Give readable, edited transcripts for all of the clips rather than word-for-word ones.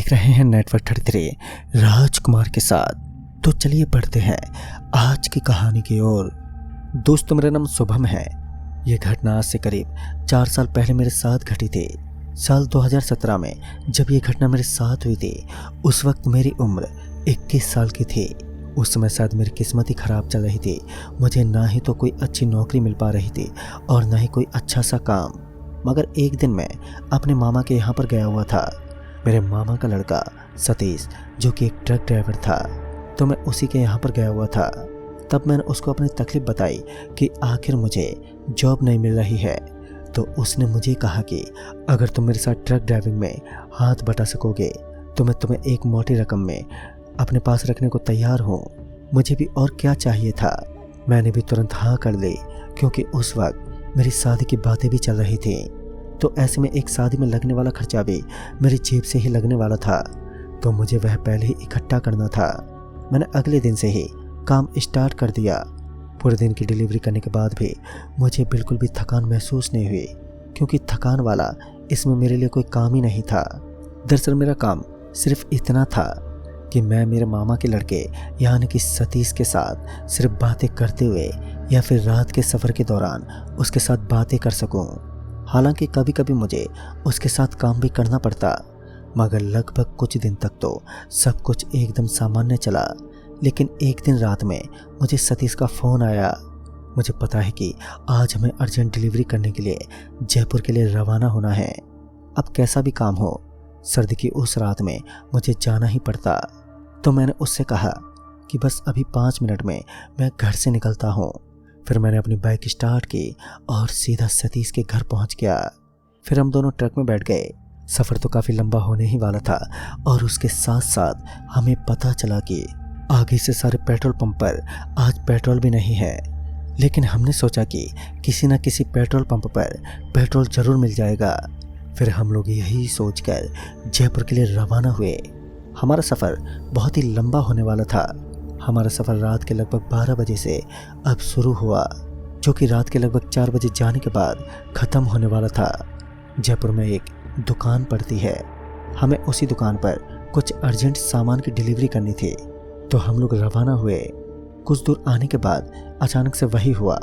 देख रहे हैं नेटवर्क 33 राजकुमार के साथ। तो चलिए बढ़ते हैं आज की कहानी की ओर। दोस्तों, मेरा नाम शुभम है। ये घटना आज से करीब 4 साल पहले मेरे साथ घटी थी। साल 2017 में जब ये घटना मेरे साथ हुई थी, उस वक्त मेरी उम्र 21 साल की थी। उस समय शायद मेरी किस्मत ही ख़राब चल रही थी। मुझे ना ही तो कोई अच्छी नौकरी मिल पा रही थी और ना ही कोई अच्छा सा काम। मगर एक दिन मैं अपने मामा के यहाँ पर गया हुआ था। मेरे मामा का लड़का सतीश, जो कि एक ट्रक ड्राइवर था, तो मैं उसी के यहाँ पर गया हुआ था। तब मैंने उसको अपनी तकलीफ बताई कि आखिर मुझे जॉब नहीं मिल रही है। तो उसने मुझे कहा कि अगर तुम मेरे साथ ट्रक ड्राइविंग में हाथ बटा सकोगे तो मैं तुम्हें एक मोटी रकम में अपने पास रखने को तैयार हूँ। मुझे भी और क्या चाहिए था। मैंने भी तुरंत हाँ कर ली, क्योंकि उस वक्त मेरी शादी की बातें भी चल रही थी। तो ऐसे में एक शादी में लगने वाला खर्चा भी मेरी जेब से ही लगने वाला था, तो मुझे वह पहले ही इकट्ठा करना था। मैंने अगले दिन से ही काम स्टार्ट कर दिया। पूरे दिन की डिलीवरी करने के बाद भी मुझे बिल्कुल भी थकान महसूस नहीं हुई, क्योंकि थकान वाला इसमें मेरे लिए कोई काम ही नहीं था। दरअसल मेरा काम सिर्फ इतना था कि मैं मेरे मामा के लड़के यानी कि सतीश के साथ सिर्फ बातें करते हुए या फिर रात के सफ़र के दौरान उसके साथ बातें कर सकूं। हालांकि कभी कभी मुझे उसके साथ काम भी करना पड़ता, मगर लगभग कुछ दिन तक तो सब कुछ एकदम सामान्य चला। लेकिन एक दिन रात में मुझे सतीश का फ़ोन आया। मुझे पता है कि आज हमें अर्जेंट डिलीवरी करने के लिए जयपुर के लिए रवाना होना है। अब कैसा भी काम हो, सर्दी की उस रात में मुझे जाना ही पड़ता। तो मैंने उससे कहा कि बस अभी 5 मिनट में मैं घर से निकलता हूँ। फिर मैंने अपनी बाइक स्टार्ट की और सीधा सतीश के घर पहुँच गया। फिर हम दोनों ट्रक में बैठ गए। सफ़र तो काफ़ी लंबा होने ही वाला था और उसके साथ साथ हमें पता चला कि आगे से सारे पेट्रोल पंप पर आज पेट्रोल भी नहीं है। लेकिन हमने सोचा कि किसी न किसी पेट्रोल पंप पर पेट्रोल ज़रूर मिल जाएगा। फिर हम लोग यही सोचकर जयपुर के लिए रवाना हुए। हमारा सफ़र बहुत ही लंबा होने वाला था। हमारा सफ़र रात के लगभग 12 बजे से अब शुरू हुआ, जो कि रात के लगभग 4 बजे जाने के बाद ख़त्म होने वाला था। जयपुर में एक दुकान पड़ती है। हमें उसी दुकान पर कुछ अर्जेंट सामान की डिलीवरी करनी थी। तो हम लोग रवाना हुए। कुछ दूर आने के बाद अचानक से वही हुआ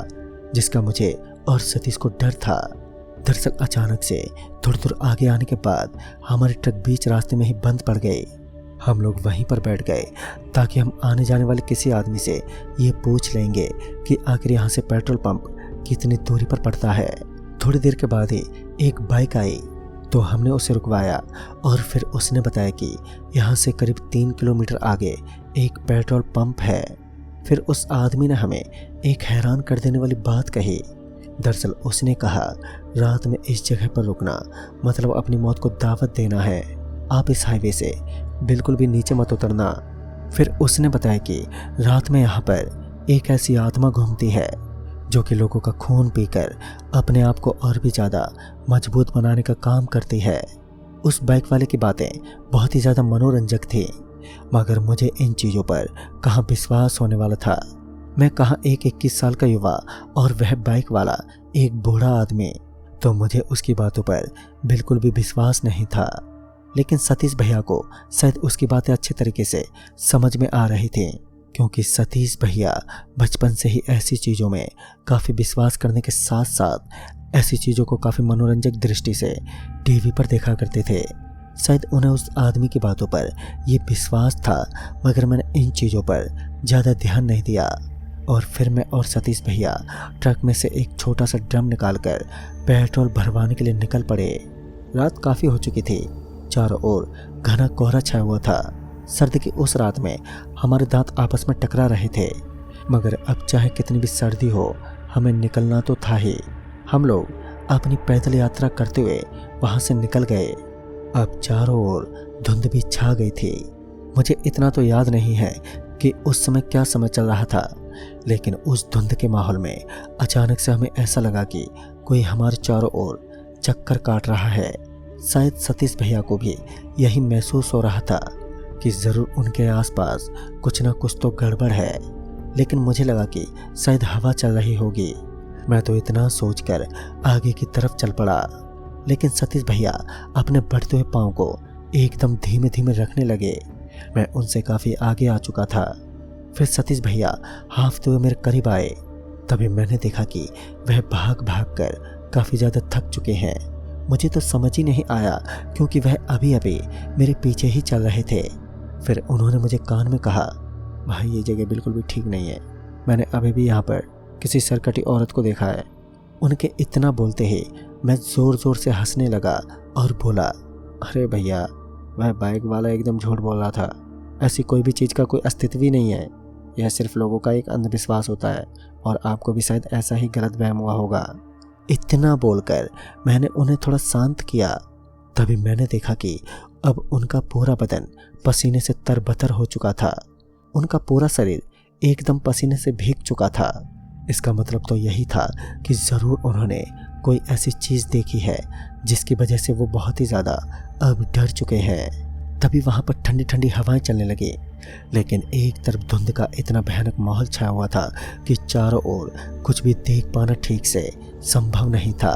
जिसका मुझे और सतीश को डर था। दरअसल अचानक से थोड़ी दूर आगे आने के बाद हमारी ट्रक बीच रास्ते में ही बंद पड़ गई। हम लोग वहीं पर बैठ गए ताकि हम आने जाने वाले किसी आदमी से ये पूछ लेंगे कि आखिर यहाँ से पेट्रोल पंप कितनी दूरी पर पड़ता है। थोड़ी देर के बाद ही एक बाइक आई, तो हमने उसे रुकवाया और फिर उसने बताया कि यहाँ से करीब 3 किलोमीटर आगे एक पेट्रोल पंप है। फिर उस आदमी ने हमें एक हैरान कर देने वाली बात कही। दरअसल उसने कहा, रात में इस जगह पर रुकना मतलब अपनी मौत को दावत देना है। आप इस हाईवे से बिल्कुल भी नीचे मत उतरना। फिर उसने बताया कि रात में यहाँ पर एक ऐसी आत्मा घूमती है जो कि लोगों का खून पीकर अपने आप को और भी ज़्यादा मजबूत बनाने का काम करती है। उस बाइक वाले की बातें बहुत ही ज़्यादा मनोरंजक थी, मगर मुझे इन चीज़ों पर कहाँ विश्वास होने वाला था। मैं कहाँ एक 21 साल का युवा और वह बाइक वाला एक बूढ़ा आदमी। तो मुझे उसकी बातों पर बिल्कुल भी विश्वास नहीं था। लेकिन सतीश भैया को शायद उसकी बातें अच्छे तरीके से समझ में आ रही थी, क्योंकि सतीश भैया बचपन से ही ऐसी चीज़ों में काफ़ी विश्वास करने के साथ साथ ऐसी चीज़ों को काफ़ी मनोरंजक दृष्टि से टीवी पर देखा करते थे। शायद उन्हें उस आदमी की बातों पर ये विश्वास था, मगर मैंने इन चीज़ों पर ज़्यादा ध्यान नहीं दिया। और फिर मैं और सतीश भैया ट्रक में से एक छोटा सा ड्रम निकालकर पेट्रोल भरवाने के लिए निकल पड़े। रात काफ़ी हो चुकी थी। चारों ओर घना कोहरा छाया हुआ था। सर्दी की उस रात में हमारे दांत आपस में टकरा रहे थे, मगर अब चाहे कितनी भी सर्दी हो, हमें निकलना तो था ही। हम लोग अपनी पैदल यात्रा करते हुए वहां से निकल गए। अब चारों ओर धुंध भी छा गई थी। मुझे इतना तो याद नहीं है कि उस समय क्या समय चल रहा था, लेकिन उस धुंध के माहौल में अचानक से हमें ऐसा लगा कि कोई हमारे चारों ओर चक्कर काट रहा है। शायद सतीश भैया को भी यही महसूस हो रहा था कि ज़रूर उनके आसपास कुछ ना कुछ तो गड़बड़ है। लेकिन मुझे लगा कि शायद हवा चल रही होगी। मैं तो इतना सोचकर आगे की तरफ चल पड़ा, लेकिन सतीश भैया अपने बढ़ते हुए पाँव को एकदम धीमे धीमे रखने लगे। मैं उनसे काफ़ी आगे आ चुका था। फिर सतीश भैया हाँफते हुए मेरे करीब आए। तभी मैंने देखा कि वह भाग भाग कर काफ़ी ज़्यादा थक चुके हैं। मुझे तो समझ ही नहीं आया क्योंकि वह अभी अभी मेरे पीछे ही चल रहे थे। फिर उन्होंने मुझे कान में कहा, भाई ये जगह बिल्कुल भी ठीक नहीं है। मैंने अभी भी यहाँ पर किसी सरकटी औरत को देखा है। उनके इतना बोलते ही मैं ज़ोर ज़ोर से हंसने लगा और बोला, अरे भैया वह बाइक वाला एकदम झूठ बोल रहा था। ऐसी कोई भी चीज़ का कोई अस्तित्व ही नहीं है। यह सिर्फ लोगों का एक अंधविश्वास होता है और आपको भी शायद ऐसा ही गलत वहम हुआ होगा। इतना बोलकर मैंने उन्हें थोड़ा शांत किया। तभी मैंने देखा कि अब उनका पूरा बदन पसीने से तरबतर हो चुका था। उनका पूरा शरीर एकदम पसीने से भीग चुका था। इसका मतलब तो यही था कि ज़रूर उन्होंने कोई ऐसी चीज़ देखी है जिसकी वजह से वो बहुत ही ज़्यादा अब डर चुके हैं। तभी वहाँ पर ठंडी ठंडी हवाएं चलने लगी, लेकिन एक तरफ धुंध का इतना भयानक माहौल छाया हुआ था कि चारों ओर कुछ भी देख पाना ठीक से संभव नहीं था।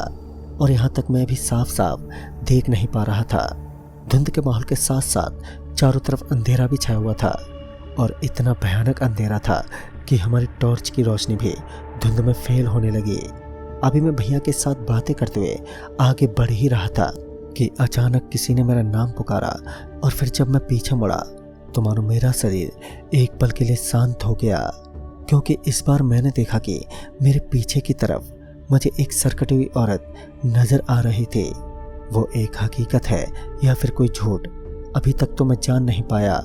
और यहाँ तक मैं भी साफ साफ देख नहीं पा रहा था। धुंध के माहौल के साथ साथ चारों तरफ अंधेरा भी छाया हुआ था और इतना भयानक अंधेरा था कि हमारी टॉर्च की रोशनी भी धुंध में फेल होने लगी। अभी मैं भैया के साथ बातें करते हुए आगे बढ़ ही रहा था कि अचानक किसी ने मेरा नाम पुकारा और फिर जब मैं पीछे मुड़ा तो मानो मेरा शरीर एक पल के लिए शांत हो गया, क्योंकि इस बार मैंने देखा कि मेरे पीछे की तरफ मुझे एक सरकटी हुई औरत नजर आ रही थी। वो एक हकीकत है या फिर कोई झूठ, अभी तक तो मैं जान नहीं पाया।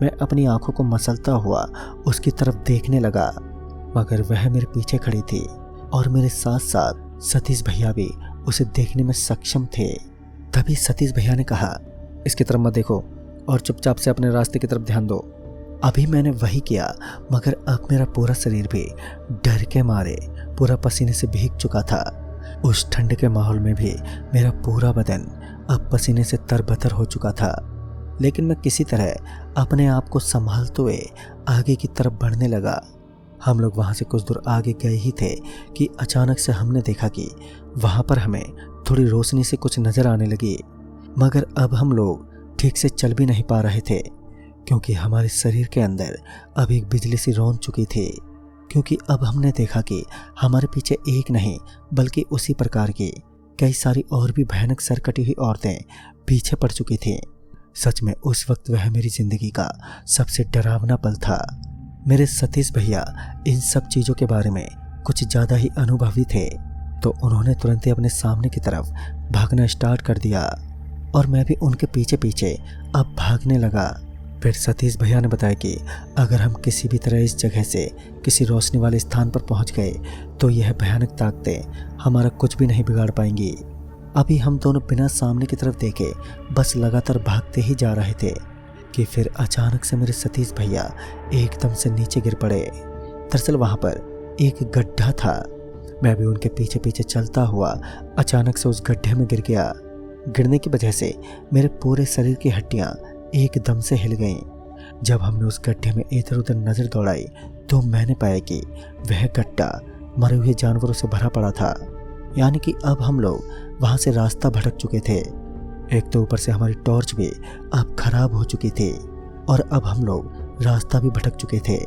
मैं अपनी आंखों को मसलता हुआ उसकी तरफ देखने लगा, मगर वह मेरे पीछे खड़ी थी और मेरे साथ साथ सतीश भैया भी उसे देखने में सक्षम थे। तभी सतीश भैया ने कहा, इसकी तरफ मत देखो और चुपचाप से अपने रास्ते की तरफ ध्यान दो। अभी मैंने वही किया, मगर अब मेरा पूरा शरीर भी डर के मारे पूरा पसीने से भीग चुका था। उस ठंड के माहौल में भी मेरा पूरा बदन अब पसीने से तरबतर हो चुका था, लेकिन मैं किसी तरह अपने आप को संभालते हुए आगे की तरफ बढ़ने लगा। हम लोग वहाँ से कुछ दूर आगे गए ही थे कि अचानक से हमने देखा कि वहाँ पर हमें थोड़ी रोशनी से कुछ नज़र आने लगी, मगर अब हम लोग ठीक से चल भी नहीं पा रहे थे क्योंकि हमारे शरीर के अंदर अब एक बिजली सी रौंद चुकी थी। क्योंकि अब हमने देखा कि हमारे पीछे एक नहीं बल्कि उसी प्रकार की कई सारी और भी भयानक सरकटी हुई औरतें पीछे पड़ चुकी थीं। सच में उस वक्त वह मेरी ज़िंदगी का सबसे डरावना पल था। मेरे सतीश भैया इन सब चीज़ों के बारे में कुछ ज़्यादा ही अनुभवी थे, तो उन्होंने तुरंत ही अपने सामने की तरफ भागना स्टार्ट कर दिया और मैं भी उनके पीछे पीछे अब भागने लगा। फिर सतीश भैया ने बताया कि अगर हम किसी भी तरह इस जगह से किसी रोशनी वाले स्थान पर पहुंच गए तो यह भयानक ताकतें हमारा कुछ भी नहीं बिगाड़ पाएंगी। अभी हम दोनों बिना सामने की तरफ देखे बस लगातार भागते ही जा रहे थे कि फिर अचानक से मेरे सतीश भैया एकदम से नीचे गिर पड़े। दरअसल वहाँ पर एक गड्ढा था। मैं भी उनके पीछे पीछे चलता हुआ अचानक से उस गड्ढे में गिर गया। गिरने की वजह से मेरे पूरे शरीर की हड्डियाँ एकदम से हिल गईं। जब हमने उस गड्ढे में इधर उधर नज़र दौड़ाई तो मैंने पाया कि वह गड्ढा मरे हुए जानवरों से भरा पड़ा था, यानी कि अब हम लोग वहाँ से रास्ता भटक चुके थे। एक तो ऊपर से हमारी टॉर्च भी अब खराब हो चुकी थी और अब हम लोग रास्ता भी भटक चुके थे।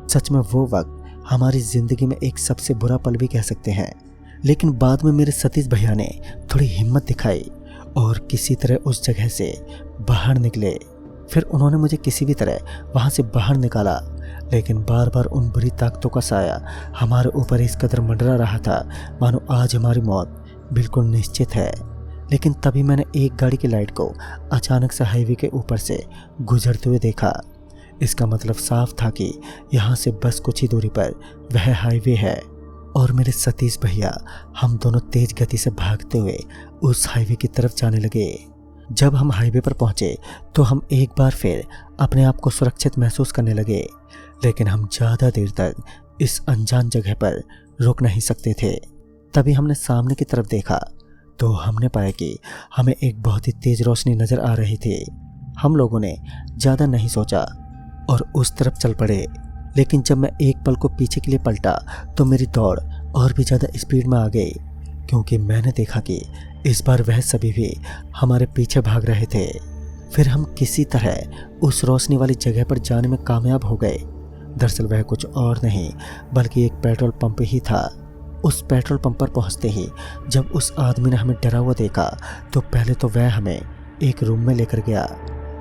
सच में वो वक्त हमारी ज़िंदगी में एक सबसे बुरा पल भी कह सकते हैं। लेकिन बाद में मेरे सतीश भैया ने थोड़ी हिम्मत दिखाई और किसी तरह उस जगह से बाहर निकले। फिर उन्होंने मुझे किसी भी तरह वहाँ से बाहर निकाला, लेकिन बार बार उन बुरी ताकतों का साया हमारे ऊपर इस कदर मंडरा रहा था मानो आज हमारी मौत बिल्कुल निश्चित है। लेकिन तभी मैंने एक गाड़ी की लाइट को अचानक से हाईवे के ऊपर से गुजरते हुए देखा। इसका मतलब साफ था कि यहाँ से बस कुछ ही दूरी पर वह हाईवे है और मेरे सतीश भैया हम दोनों तेज गति से भागते हुए उस हाईवे की तरफ जाने लगे। जब हम हाईवे पर पहुंचे तो हम एक बार फिर अपने आप को सुरक्षित महसूस करने लगे, लेकिन हम ज़्यादा देर तक इस अनजान जगह पर रुक नहीं सकते थे। तभी हमने सामने की तरफ देखा तो हमने पाया कि हमें एक बहुत ही तेज रोशनी नज़र आ रही थी। हम लोगों ने ज़्यादा नहीं सोचा और उस तरफ चल पड़े, लेकिन जब मैं एक पल को पीछे के लिए पलटा तो मेरी दौड़ और भी ज़्यादा स्पीड में आ गई, क्योंकि मैंने देखा कि इस बार वह सभी भी हमारे पीछे भाग रहे थे। फिर हम किसी तरह उस रोशनी वाली जगह पर जाने में कामयाब हो गए। दरअसल वह कुछ और नहीं बल्कि एक पेट्रोल पंप ही था। उस पेट्रोल पंप पर पहुंचते ही जब उस आदमी ने हमें डरा हुआ देखा तो पहले तो वह हमें एक रूम में लेकर गया।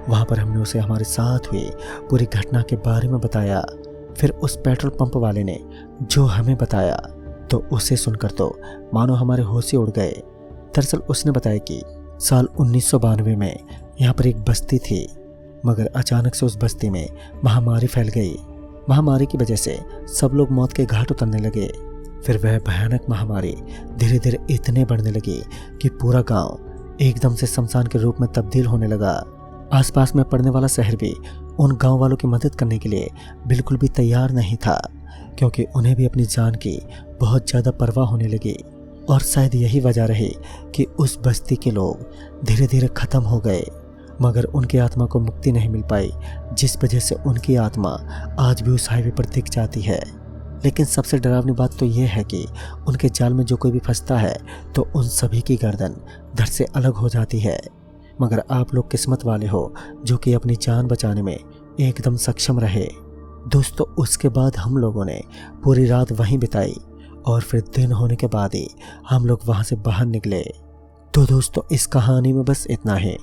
वहां पर हमने उसे हमारे साथ हुई पूरी घटना के बारे में बताया। फिर उस पेट्रोल पंप वाले ने जो हमें बताया तो उसे सुनकर तो मानो हमारे होश ही उड़ गए। दरअसल उसने बताया कि साल 1992 में यहाँ पर एक बस्ती थी, मगर अचानक से उस बस्ती में महामारी फैल गई। महामारी की वजह से सब लोग मौत के घाट उतरने लगे। फिर वह भयानक महामारी धीरे धीरे इतने बढ़ने लगी कि पूरा गांव एकदम से शमशान के रूप में तब्दील होने लगा। आसपास में पड़ने वाला शहर भी उन गांव वालों की मदद करने के लिए बिल्कुल भी तैयार नहीं था, क्योंकि उन्हें भी अपनी जान की बहुत ज़्यादा परवाह होने लगी। और शायद यही वजह रही कि उस बस्ती के लोग धीरे धीरे ख़त्म हो गए, मगर उनकी आत्मा को मुक्ति नहीं मिल पाई, जिस वजह से उनकी आत्मा आज भी उस हाईवे पर दिख जाती है। लेकिन सबसे डरावनी बात तो यह है कि उनके जाल में जो कोई भी फंसता है तो उन सभी की गर्दन धड़ से अलग हो जाती है। मगर आप लोग किस्मत वाले हो जो कि अपनी जान बचाने में एकदम सक्षम रहे। दोस्तों उसके बाद हम लोगों ने पूरी रात वहीं बिताई और फिर दिन होने के बाद ही हम लोग वहां से बाहर निकले। तो दोस्तों इस कहानी में बस इतना ही।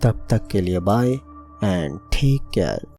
तब तक के लिए बाय एंड टेक केयर।